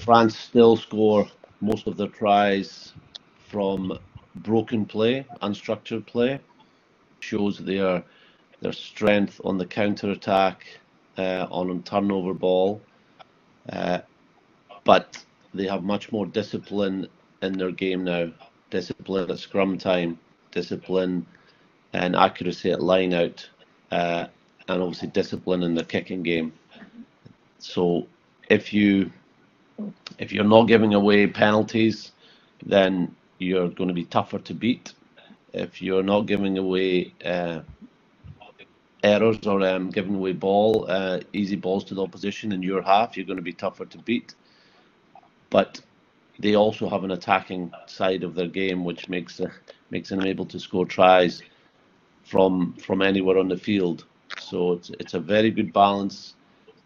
France still score most of their tries from broken play, unstructured play. Shows their strength on the counter attack, on turnover ball, but they have much more discipline in their game now. Discipline at scrum time, discipline and accuracy at line out, and obviously discipline in the kicking game. So if you're not giving away penalties, then you're going to be tougher to beat. If you're not giving away errors or giving away easy balls to the opposition in your half, you're going to be tougher to beat. But they also have an attacking side of their game, which makes them able to score tries from anywhere on the field. So it's a very good balance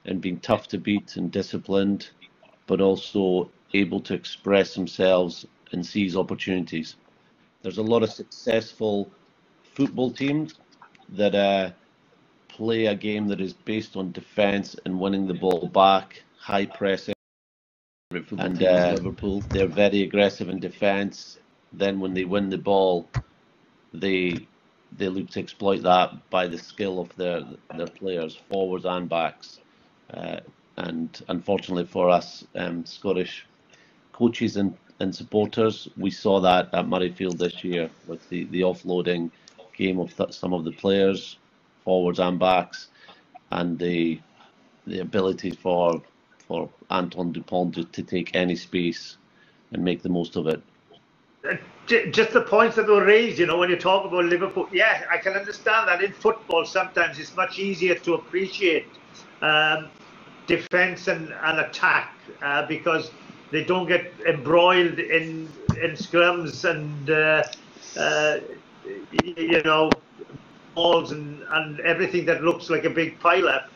in being tough to beat and disciplined, but also able to express themselves and seize opportunities. There's a lot of successful football teams that play a game that is based on defence and winning the ball back, high pressing. And Liverpool, they're very aggressive in defence. Then when they win the ball, they look to exploit that by the skill of their players, forwards and backs. And unfortunately for us, Scottish coaches and supporters, we saw that at Murrayfield this year with the offloading game of some of the players, forwards and backs, and the ability for Antoine Dupont to take any space and make the most of it. Just the points that were raised, when you talk about Liverpool, yeah, I can understand that in football sometimes it's much easier to appreciate defence and attack because they don't get embroiled in scrums and balls and everything that looks like a big pile-up.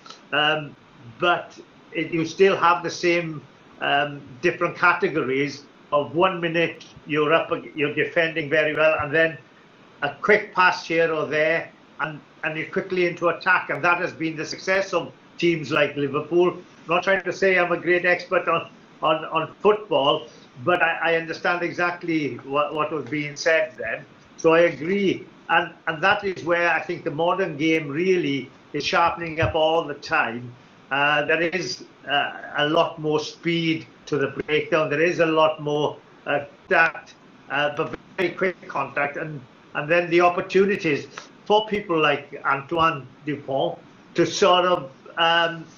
But you still have the same different categories of 1 minute you're defending very well, and then a quick pass here or there, and you're quickly into attack, and that has been the success of teams like Liverpool. I'm not trying to say I'm a great expert on football, but I understand exactly what was being said then. So I agree, and that is where I think the modern game really is sharpening up all the time. There is a lot more speed to the breakdown. There is a lot more contact, but very quick contact, and then the opportunities for people like Antoine Dupont to sort of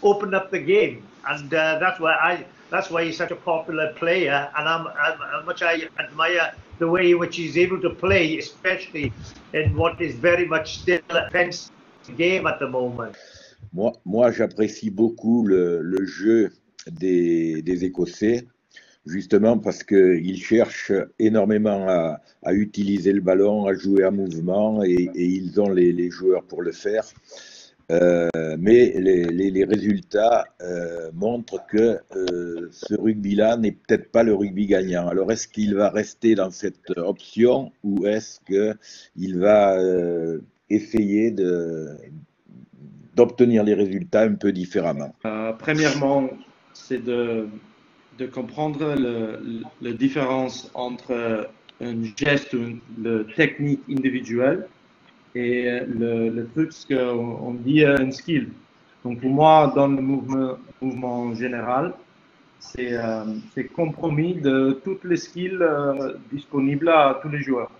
open up the game, and that's why he's such a popular player, and how much I admire the way in which he's able to play, especially in what is very much still a defensive game at the moment. Moi, j'apprécie beaucoup le jeu des Écossais, justement parce qu'ils cherchent énormément à utiliser le ballon, à jouer en mouvement, et ils ont les joueurs pour le faire. Mais les résultats montrent que ce rugby-là n'est peut-être pas le rugby gagnant. Alors, est-ce qu'il va rester dans cette option ou est-ce qu'il va essayer d'obtenir les résultats un peu différemment? Premièrement, c'est de comprendre la différence entre un geste, une technique individuelle et le truc qu'on dit un skill. Donc pour moi, dans le mouvement général, c'est compromis de toutes les skills disponibles à tous les joueurs.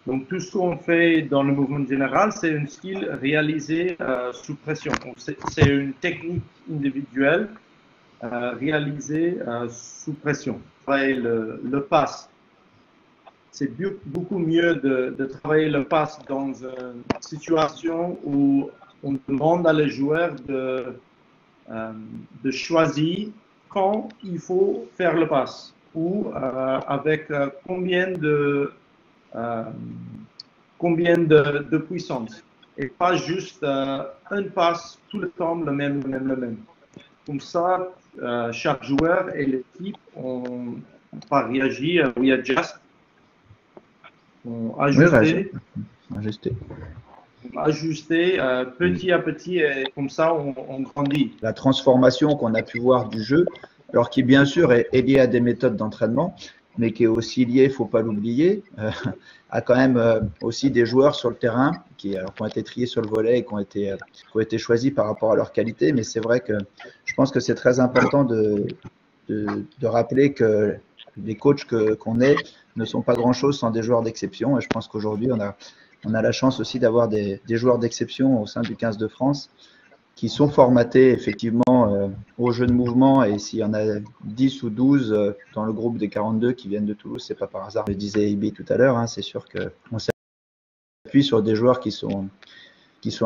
Donc tout ce qu'on fait dans le mouvement général, c'est une skill réalisée sous pression. C'est une technique individuelle réalisée sous pression. Travailler le pass. C'est beaucoup mieux de travailler le pass dans une situation où on demande à les joueurs de choisir quand il faut faire le pass ou avec combien de puissance et pas juste un pass tout le temps le même. Comme ça, chaque joueur et l'équipe ont pas réagi, we adjust. Ajuster petit à petit, et comme ça on grandit. La transformation qu'on a pu voir du jeu, alors qui bien sûr est lié à des méthodes d'entraînement, mais qui est aussi lié, il ne faut pas l'oublier, à quand même aussi des joueurs sur le terrain qui ont été triés sur le volet et qui ont été choisis par rapport à leur qualité. Mais c'est vrai que je pense que c'est très important de rappeler que les coachs qu'on est ne sont pas grand-chose sans des joueurs d'exception. Et je pense qu'aujourd'hui, on a la chance aussi d'avoir des joueurs d'exception au sein du 15 de France qui sont formatés effectivement au jeu de mouvement. Et s'il y en a 10 ou 12 dans le groupe des 42 qui viennent de Toulouse, c'est pas par hasard. Je disais Ibi tout à l'heure, hein, c'est sûr qu'on s'appuie sur des joueurs qui sont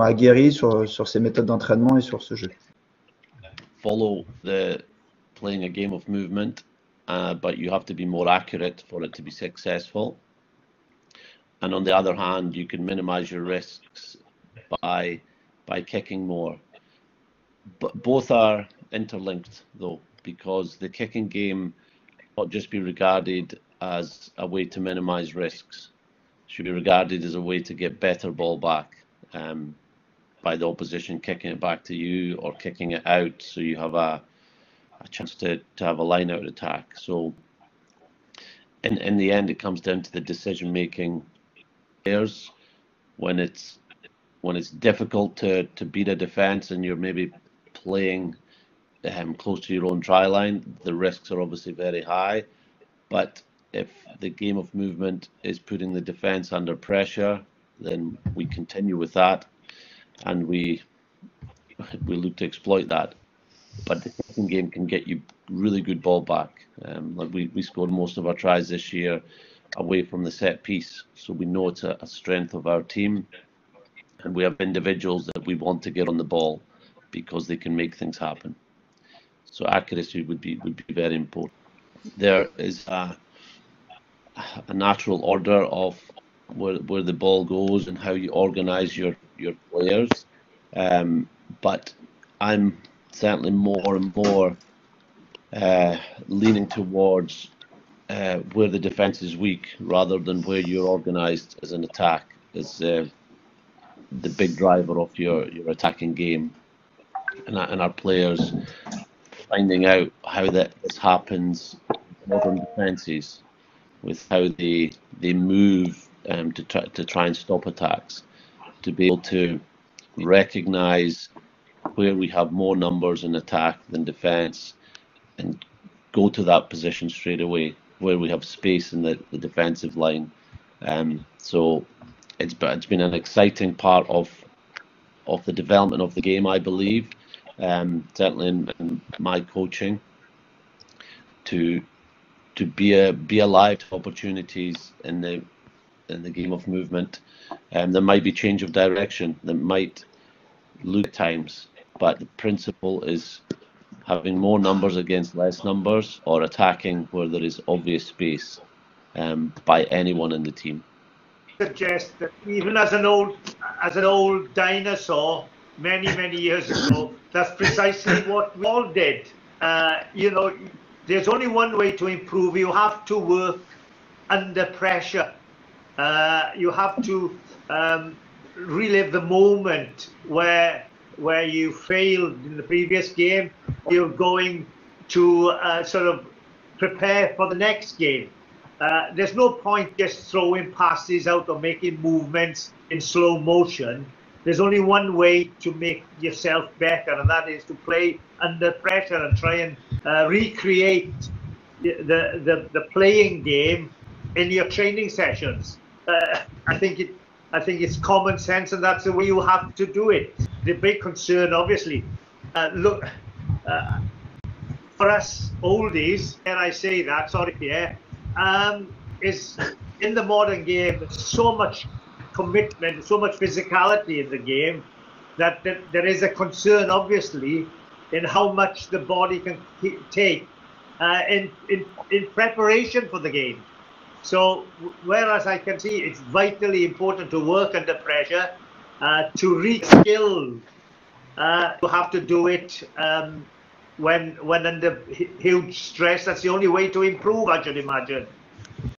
aguerris sur ces méthodes d'entraînement et sur ce jeu. Follow playing a game of movement, but you have to be more accurate for it to be successful. And on the other hand, you can minimize your risks by kicking more. But both are interlinked, though, because the kicking game not just be regarded as a way to minimize risks. It should be regarded as a way to get better ball back by the opposition kicking it back to you or kicking it out, so you have a chance to have a line-out attack. So in the end, it comes down to the decision-making players when it's difficult to beat a defence and you're maybe playing close to your own try line. The risks are obviously very high, but if the game of movement is putting the defence under pressure, then we continue with that and we look to exploit that. But the kicking game can get you really good ball back. Like we scored most of our tries this year away from the set piece, so we know it's a strength of our team, and we have individuals that we want to get on the ball because they can make things happen. So accuracy would be very important. There is a natural order of where the ball goes and how you organise your players, but I'm certainly more and more leaning towards where the defence is weak rather than where you're organised as an attack is the big driver of your attacking game, and our players finding out how this happens in modern defences with how they move to try and stop attacks, to be able to recognise where we have more numbers in attack than defence and go to that position straight away where we have space in the defensive line. So it's been an exciting part of the development of the game, I believe, certainly in my coaching, to be alive to opportunities in the game of movement. There might be change of direction, there might look at times, but the principle is having more numbers against less numbers, or attacking where there is obvious space by anyone in the team. Suggest that even as an old dinosaur many years ago, that's precisely what we all did. You know, there's only one way to improve. You have to work under pressure. You have to relive the moment where you failed in the previous game. You're going to sort of prepare for the next game. There's no point just throwing passes out or making movements in slow motion. There's only one way to make yourself better, and that is to play under pressure and try and recreate the playing game in your training sessions. I think it's common sense, and that's the way you have to do it. The big concern, obviously, look, for us oldies, and I say that, sorry Pierre, is in the modern game, there's so much commitment, so much physicality in the game that there is a concern, obviously, in how much the body can take in preparation for the game. So whereas I can see it's vitally important to work under pressure, to reach skill, you have to do it when under huge stress. That's the only way to improve, I should imagine.